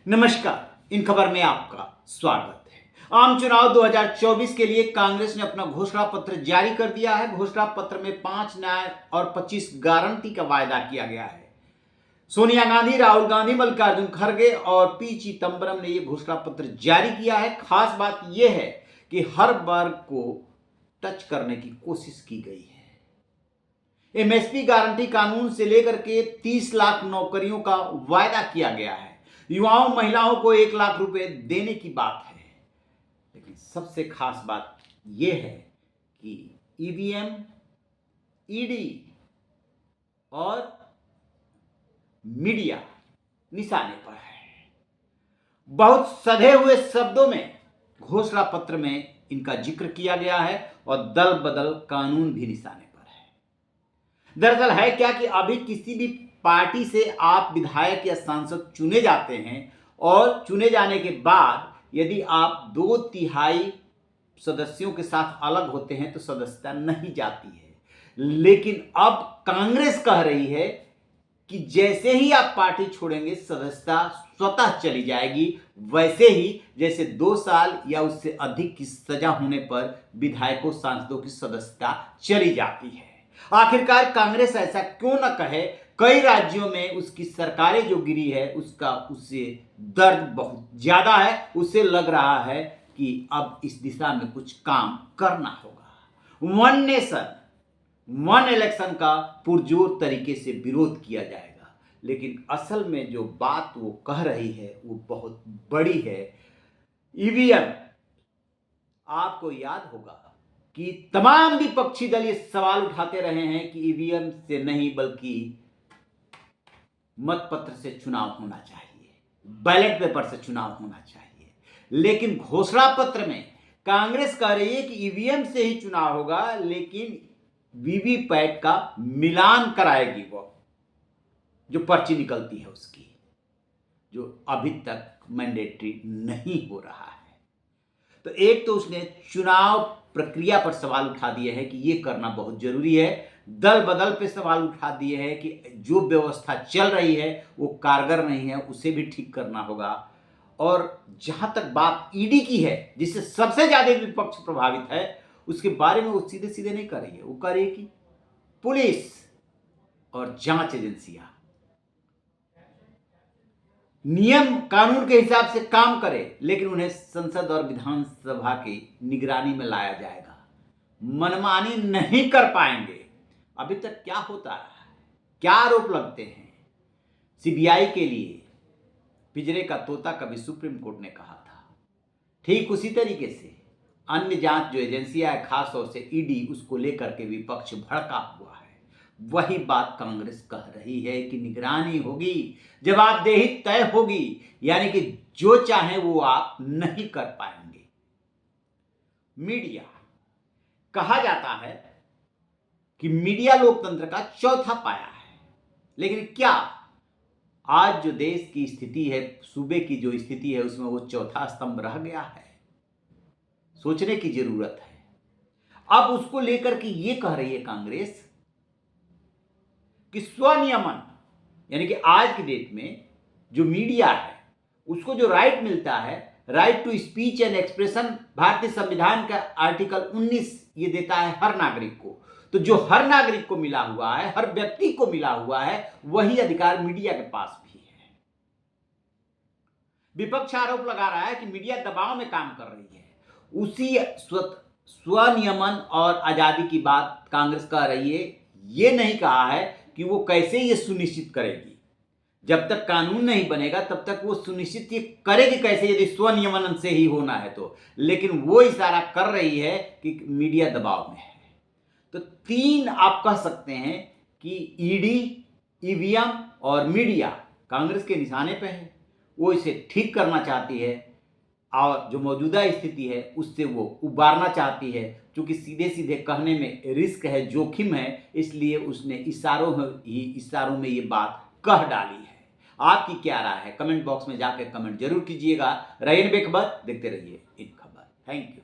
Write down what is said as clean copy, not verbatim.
नमस्कार, इन खबर में आपका स्वागत है। आम चुनाव 2024 के लिए कांग्रेस ने अपना घोषणा पत्र जारी कर दिया है। घोषणा पत्र में 5 न्याय और 25 गारंटी का वायदा किया गया है। सोनिया गांधी, राहुल गांधी, मल्लिकार्जुन खड़गे और पी चिदंबरम ने यह घोषणा पत्र जारी किया है। खास बात यह है कि हर वर्ग को टच करने की कोशिश की गई है। एमएसपी गारंटी कानून से लेकर के 30 लाख नौकरियों का वायदा किया गया है। युवाओं, महिलाओं को 1 लाख रुपए देने की बात है। लेकिन सबसे खास बात यह है कि ईवीएम, ईडी और मीडिया निशाने पर है। बहुत सधे हुए शब्दों में घोषणा पत्र में इनका जिक्र किया गया है और दल बदल कानून भी निशाने पर है। दरअसल है क्या कि अभी किसी भी पार्टी से आप विधायक या सांसद चुने जाते हैं और चुने जाने के बाद यदि आप 2/3 सदस्यों के साथ अलग होते हैं तो सदस्यता नहीं जाती है। लेकिन अब कांग्रेस कह रही है कि जैसे ही आप पार्टी छोड़ेंगे सदस्यता स्वतः चली जाएगी, वैसे ही जैसे 2 साल या उससे अधिक की सजा होने पर विधायकों, सांसदों की सदस्यता चली जाती है। आखिरकार कांग्रेस ऐसा क्यों न कहे? कई राज्यों में उसकी सरकारें जो गिरी है उससे दर्द बहुत ज्यादा है। उसे लग रहा है कि अब इस दिशा में कुछ काम करना होगा। वन नेशन वन इलेक्शन का पुरजोर तरीके से विरोध किया जाएगा। लेकिन असल में जो बात वो कह रही है वो बहुत बड़ी है। ईवीएम, आपको याद होगा कि तमाम विपक्षी दल ये सवाल उठाते रहे हैं कि ईवीएम से नहीं बल्कि मतपत्र से चुनाव होना चाहिए, बैलेट पेपर से चुनाव होना चाहिए। लेकिन घोषणा पत्र में कांग्रेस कह रही है कि ईवीएम से ही चुनाव होगा, लेकिन वीवीपैट का मिलान कराएगी वो, जो पर्ची निकलती है उसकी, जो अभी तक मैंडेटरी नहीं हो रहा है। तो एक तो उसने चुनाव प्रक्रिया पर सवाल उठा दिए हैं कि यह करना बहुत जरूरी है। दल बदल पे सवाल उठा दिए हैं कि जो व्यवस्था चल रही है वो कारगर नहीं है, उसे भी ठीक करना होगा। और जहां तक बात ईडी की है, जिससे सबसे ज्यादा विपक्ष प्रभावित है, उसके बारे में वो सीधे सीधे नहीं कर रही है। वो कह रही है कि पुलिस और जांच एजेंसियां नियम कानून के हिसाब से काम करे, लेकिन उन्हें संसद और विधानसभा की निगरानी में लाया जाएगा। मनमानी नहीं कर पाएंगे। अभी तक क्या होता रहा है, क्या आरोप लगते हैं? सीबीआई के लिए पिंजरे का तोता कभी सुप्रीम कोर्ट ने कहा था। ठीक उसी तरीके से अन्य जांच जो एजेंसियां है, खास तौर से ईडी, उसको लेकर के विपक्ष भड़का हुआ है। वही बात कांग्रेस कह रही है कि निगरानी होगी, जवाबदेही तय होगी, यानी कि जो चाहे वो आप नहीं कर पाएंगे। मीडिया, कहा जाता है कि मीडिया लोकतंत्र का चौथा पाया है। लेकिन क्या आज जो देश की स्थिति है, सूबे की जो स्थिति है, उसमें वो चौथा स्तंभ रह गया है? सोचने की जरूरत है। अब उसको लेकर के ये कह रही है कांग्रेस कि स्वनियमन, यानी कि आज की डेट में जो मीडिया है उसको जो राइट मिलता है, right to speech and expression, भारतीय संविधान का आर्टिकल 19 ये देता है हर नागरिक को। तो जो हर नागरिक को मिला हुआ है, हर व्यक्ति को मिला हुआ है, वही अधिकार मीडिया के पास भी है। विपक्ष आरोप लगा रहा है कि मीडिया दबाव में काम कर रही है। उसी स्वनियमन और आजादी की बात कांग्रेस कर रही है। ये नहीं कहा है कि वो कैसे ये सुनिश्चित करेगी। जब तक कानून नहीं बनेगा तब तक वो सुनिश्चित ये करेगी कैसे, यदि स्वनियमन से ही होना है तो। लेकिन वो इशारा कर रही है कि मीडिया दबाव में है। तो 3 आप कह सकते हैं कि ईडी, ईवीएम और मीडिया कांग्रेस के निशाने पे है। वो इसे ठीक करना चाहती है और जो मौजूदा स्थिति है उससे वो उबारना चाहती है। क्योंकि सीधे सीधे कहने में रिस्क है, जोखिम है, इसलिए उसने इशारों में ये बात कह डाली है। आपकी क्या राय है? कमेंट बॉक्स में जाकर कमेंट जरूर कीजिएगा। रहिए बेखबर, देखते रहिए इन खबर। Thank you.